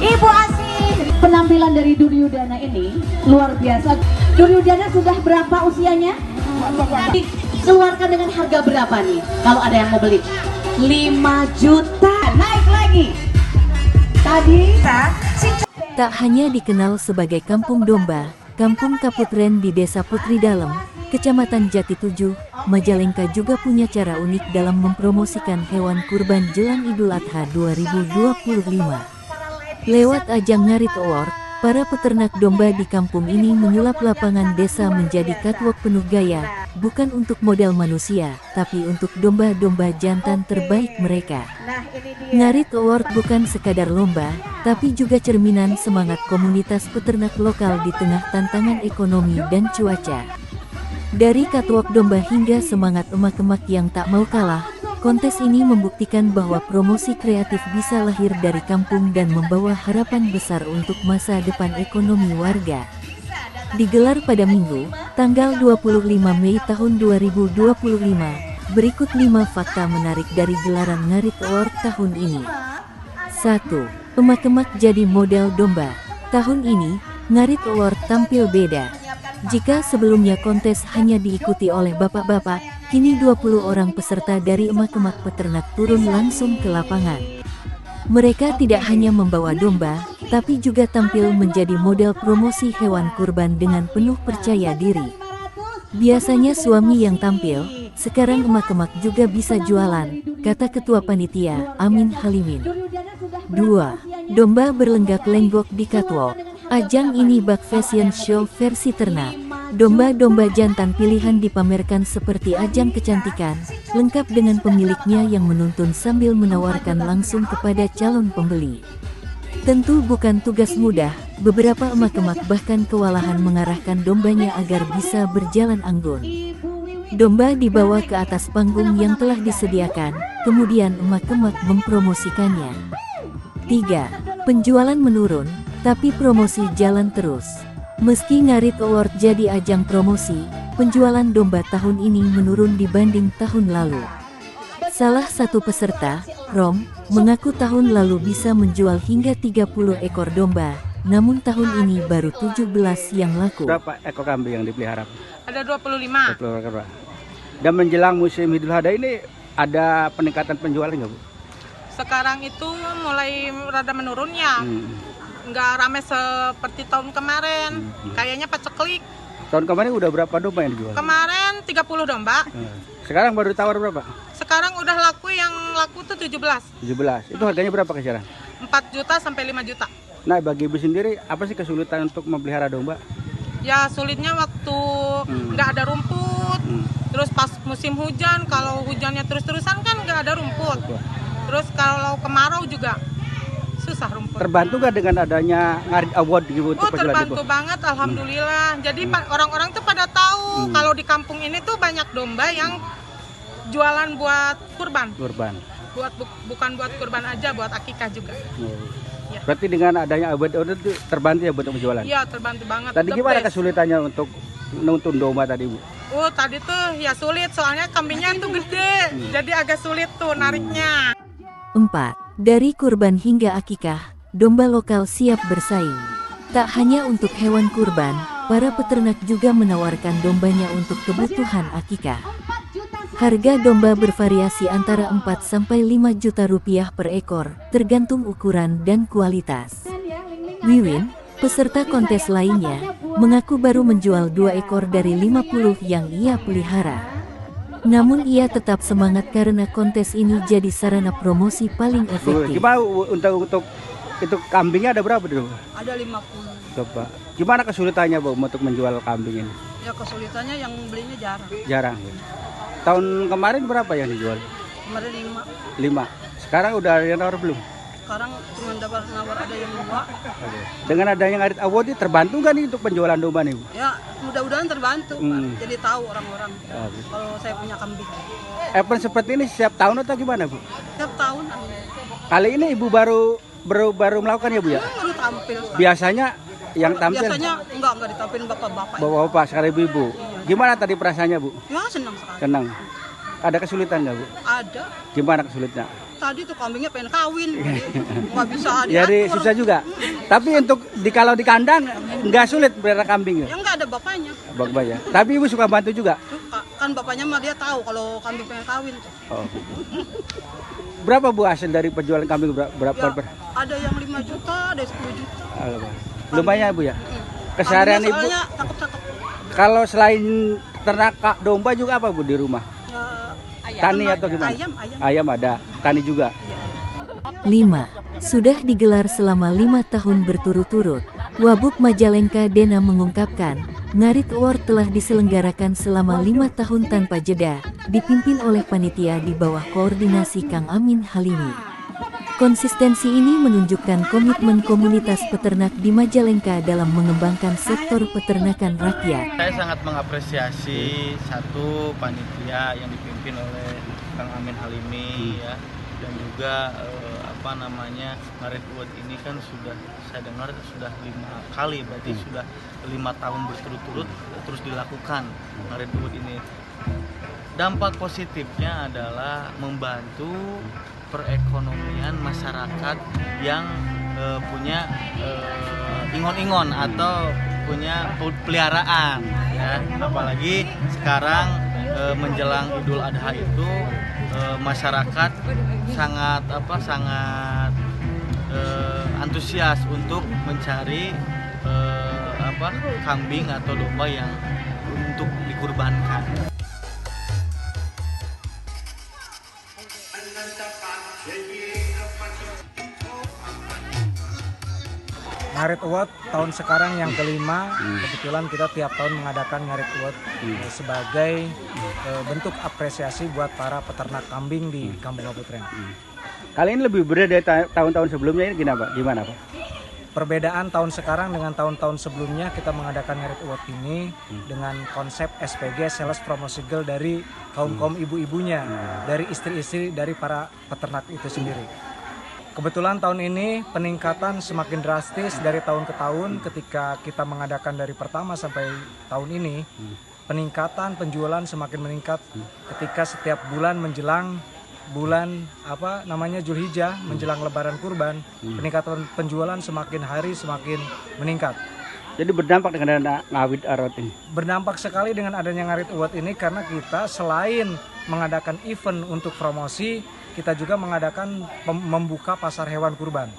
Ibu Asih. Penampilan dari Duryudana ini luar biasa. Duryudana sudah berapa usianya? Keluarkan dengan harga berapa nih kalau ada yang mau beli? 5 juta. Naik lagi. Tadi Tak hanya dikenal sebagai Kampung Domba, Kampung Kaputren di Desa Putri Dalem, Kecamatan Jati 7, Majalengka juga punya cara unik dalam mempromosikan hewan kurban jelang Idul Adha 2025. Lewat ajang Ngarit Award, para peternak domba di kampung ini menyulap lapangan desa menjadi catwalk penuh gaya, bukan untuk model manusia, tapi untuk domba-domba jantan terbaik mereka. Ngarit Award bukan sekadar lomba, tapi juga cerminan semangat komunitas peternak lokal di tengah tantangan ekonomi dan cuaca. Dari catwalk domba hingga semangat emak-emak yang tak mau kalah, kontes ini membuktikan bahwa promosi kreatif bisa lahir dari kampung dan membawa harapan besar untuk masa depan ekonomi warga. Digelar pada Minggu, tanggal 25 Mei tahun 2025, berikut 5 fakta menarik dari gelaran Ngarit Award tahun ini. 1. Emak-emak jadi model domba. Tahun ini, Ngarit Award tampil beda. Jika sebelumnya kontes hanya diikuti oleh bapak-bapak, kini 20 orang peserta dari emak-emak peternak turun langsung ke lapangan. Mereka tidak hanya membawa domba, tapi juga tampil menjadi model promosi hewan kurban dengan penuh percaya diri. Biasanya suami yang tampil, sekarang emak-emak juga bisa jualan, kata Ketua Panitia, Amin Halimin. 2. Domba berlenggak-lenggok di catwalk. Ajang ini bak fashion show versi ternak. Domba-domba jantan pilihan dipamerkan seperti ajang kecantikan, lengkap dengan pemiliknya yang menuntun sambil menawarkan langsung kepada calon pembeli. Tentu bukan tugas mudah, beberapa emak-emak bahkan kewalahan mengarahkan dombanya agar bisa berjalan anggun. Domba dibawa ke atas panggung yang telah disediakan, kemudian emak-emak mempromosikannya. 3. Penjualan menurun, tapi promosi jalan terus. Meski Ngarit Award jadi ajang promosi, penjualan domba tahun ini menurun dibanding tahun lalu. Salah satu peserta, Rom, mengaku tahun lalu bisa menjual hingga 30 ekor domba, namun tahun ini baru 17 yang laku. Berapa ekor kambing yang dipelihara? Ada 25. 20 ekor. Dan menjelang musim Idul Adha ini ada peningkatan penjualan nggak, Bu? Sekarang itu mulai rada menurun ya. Nggak rame seperti tahun kemarin. Kayaknya paceklik. Tahun kemarin udah berapa domba yang dijual? Kemarin 30 domba. Sekarang baru tawar berapa? Sekarang udah laku, yang laku tuh 17. 17. Itu harganya berapa kisaran? 4 juta sampai 5 juta. Nah, bagi Ibu sendiri apa sih kesulitan untuk memelihara domba? Ya sulitnya waktu nggak ada rumput. Terus pas musim hujan, kalau hujannya terus-terusan kan nggak ada rumput. Terus kalau kemarau juga susah rumput. Terbantu nggak dengan adanya Ngarit Award gitu untuk penjualan terbantu banget, alhamdulillah. Jadi orang-orang tuh pada tahu kalau di kampung ini tuh banyak domba yang jualan buat kurban. Bukan buat kurban aja, buat akikah juga. Ya. Berarti dengan adanya Award itu terbantu ya untuk penjualan? Iya, terbantu banget. Tadi gimana kesulitannya untuk nuntun domba tadi, Bu? Oh, tadi tuh ya sulit, soalnya kambingnya tuh gede. Jadi agak sulit tuh nariknya. 4. Dari kurban hingga akikah, domba lokal siap bersaing. Tak hanya untuk hewan kurban, para peternak juga menawarkan dombanya untuk kebutuhan akikah. Harga domba bervariasi antara 4-5 juta rupiah per ekor, tergantung ukuran dan kualitas. Wiwin, peserta kontes lainnya, mengaku baru menjual 2 ekor dari 50 yang ia pelihara. Namun ia tetap semangat karena kontes ini jadi sarana promosi paling efektif. Gimana untuk itu kambingnya ada berapa dulu? Ada 50. Coba. Gimana kesulitannya, Bu, untuk menjual kambing ini? Ya kesulitannya yang belinya jarang. Jarang. Tahun kemarin berapa yang dijual? Kemarin 5. 5. Sekarang udah ada yang nawar belum? Sekarang cuma dapat nawar ada yang 2. Dengan adanya Ngarit Award ini terbantu nggak nih untuk penjualan domba nih, Bu? Ya mudah-mudahan terbantu, Pak. Jadi tahu orang-orang kalau saya punya kambing. Event seperti ini setiap tahun atau gimana, Bu? Setiap tahun. Kali ini Ibu baru melakukan ya, Bu ya? Baru tampil. Biasanya yang tampil? Biasanya enggak ditampilin bapak-bapak. Bapak-bapak sekali Ibu. Gimana tadi perasaannya, Bu? Ya senang sekali. Senang. Ada kesulitan nggak, Bu? Ada. Gimana kesulitannya? tadi tuh kambingnya pengen kawin, nggak bisa diatur. Jadi susah juga. Tapi untuk kalau di kandang nggak sulit pelihara kambing ya? Ya nggak ada bapaknya. Bapaknya. Tapi ibu suka bantu juga? Suka. Kan bapaknya mah dia tahu kalau kambing pengen kawin tuh. Oh. Berapa bu hasil dari penjualan kambing berapa? Ya, ada yang 5 juta, ada 10 juta. Lumayan bu ya? Keseharian ibu? Soalnya cakep-cakep. Kalau selain ternak domba juga apa bu di rumah? Ya, Tani atau gimana? Ayam. Ayam ada, tani juga. 5. Sudah digelar selama 5 tahun berturut-turut. Wabub Majalengka Dena mengungkapkan, Ngarit Award telah diselenggarakan selama 5 tahun tanpa jeda, dipimpin oleh panitia di bawah koordinasi Kang Amin Halimi. Konsistensi ini menunjukkan komitmen komunitas peternak di Majalengka dalam mengembangkan sektor peternakan rakyat. Saya sangat mengapresiasi satu panitia yang dipimpin oleh Kang Amin Halimi ya, dan juga Ngarit Award ini kan sudah saya dengar sudah 5 kali, berarti sudah 5 tahun berturut-turut terus dilakukan Ngarit Award ini. Dampak positifnya adalah membantu perekonomian masyarakat yang punya ingon-ingon atau punya peliharaan ya, apalagi sekarang menjelang Idul Adha itu masyarakat sangat antusias untuk mencari kambing atau domba yang untuk dikurbankan. Ngarit Award tahun sekarang yang kelima, kebetulan kita tiap tahun mengadakan Ngarit Award sebagai bentuk apresiasi buat para peternak kambing di Kampung Kaputren. Kali ini lebih berbeda dari tahun-tahun sebelumnya, ini gimana Pak? Perbedaan tahun sekarang dengan tahun-tahun sebelumnya, kita mengadakan Ngarit Award ini dengan konsep SPG Sales Promosi Girl dari kaum ibu-ibunya, dari istri-istri dari para peternak itu sendiri. Kebetulan tahun ini peningkatan semakin drastis dari tahun ke tahun. Ketika kita mengadakan dari pertama sampai tahun ini, peningkatan penjualan semakin meningkat. Ketika setiap bulan menjelang bulan Zulhijjah, menjelang Lebaran Kurban, peningkatan penjualan semakin hari semakin meningkat. Jadi berdampak dengan adanya Ngarit Award ini? Berdampak sekali dengan adanya Ngarit Award ini, karena kita selain mengadakan event untuk promosi, kita juga mengadakan membuka pasar hewan kurban.